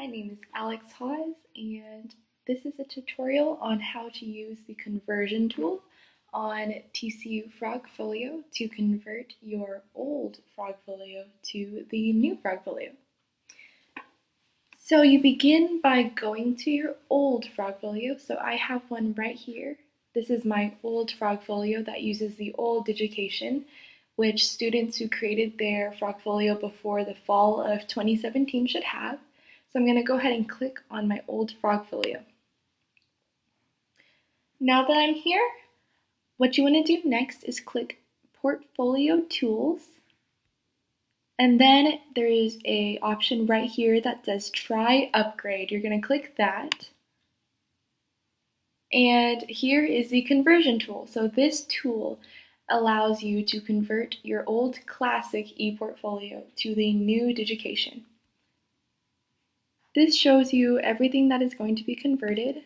My name is Alex Hawes, and this is a tutorial on how to use the conversion tool on TCU FrogFolio to convert your old FrogFolio to the new FrogFolio. So you begin by going to your old FrogFolio. So I have one right here. This is my old FrogFolio that uses the old Digication, which students who created their FrogFolio before the fall of 2017 should have. So I'm going to go ahead and click on my old FrogFolio. Now that I'm here, what you want to do next is click Portfolio Tools, and then there is an option right here that says Try Upgrade. You're going to click that, and here is the conversion tool. So this tool allows you to convert your old classic ePortfolio to the new Digication. This shows you everything that is going to be converted.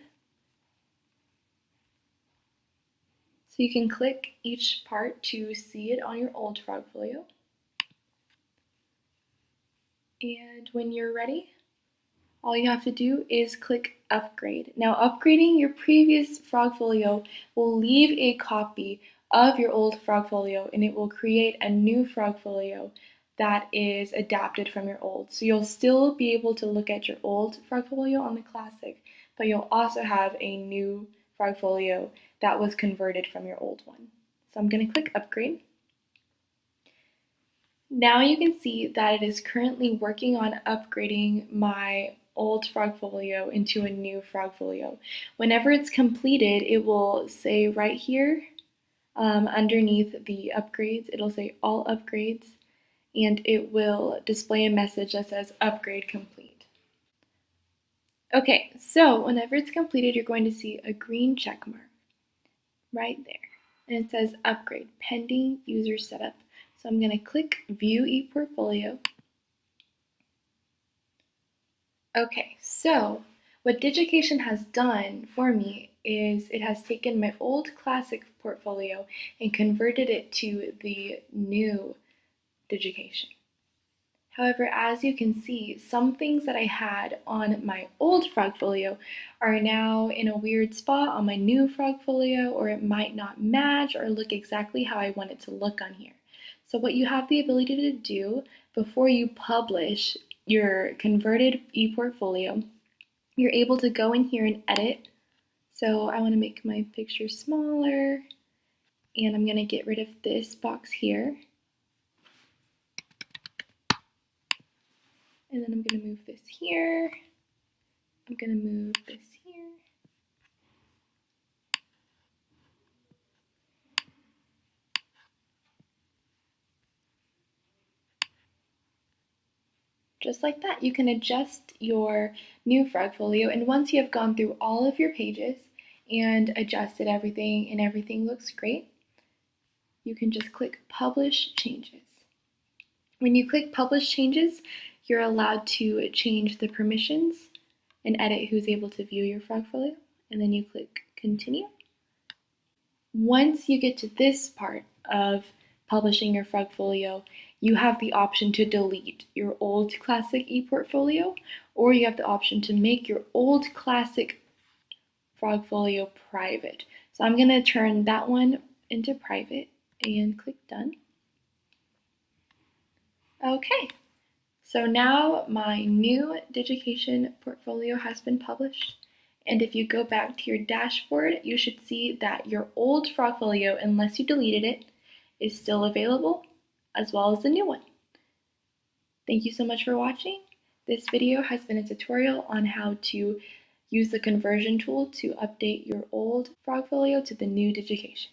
So you can click each part to see it on your old FrogFolio. And when you're ready, all you have to do is click Upgrade. Now, upgrading your previous FrogFolio will leave a copy of your old FrogFolio, and it will create a new FrogFolio that is adapted from your old. So you'll still be able to look at your old FrogFolio on the Classic, but you'll also have a new FrogFolio that was converted from your old one. So I'm going to click Upgrade. Now you can see that it is currently working on upgrading my old FrogFolio into a new FrogFolio. Whenever it's completed, it will say right here underneath the upgrades, it'll say All Upgrades, and it will display a message that says Upgrade Complete. Okay, so whenever it's completed, you're going to see a green check mark right there, and it says Upgrade Pending User Setup. So I'm going to click View ePortfolio. Okay, so what Digication has done for me is it has taken my old classic portfolio and converted it to the new Digication. However, as you can see, some things that I had on my old FrogFolio are now in a weird spot on my new FrogFolio, or it might not match or look exactly how I want it to look on here. So what you have the ability to do before you publish your converted ePortfolio, you're able to go in here and edit. So I want to make my picture smaller, and I'm going to get rid of this box here. And then I'm going to move this here. I'm going to move this here. Just like that, you can adjust your new FrogFolio, and once you have gone through all of your pages and adjusted everything and everything looks great, you can just click Publish Changes. When you click Publish Changes, you're allowed to change the permissions and edit who's able to view your FrogFolio, and then you click Continue. Once you get to this part of publishing your FrogFolio, you have the option to delete your old classic ePortfolio, or you have the option to make your old classic FrogFolio private. So I'm going to turn that one into private and click Done. Okay, so now my new Digication portfolio has been published. And if you go back to your dashboard, you should see that your old FrogFolio, unless you deleted it, is still available, as well as the new one. Thank you so much for watching. This video has been a tutorial on how to use the conversion tool to update your old FrogFolio to the new Digication.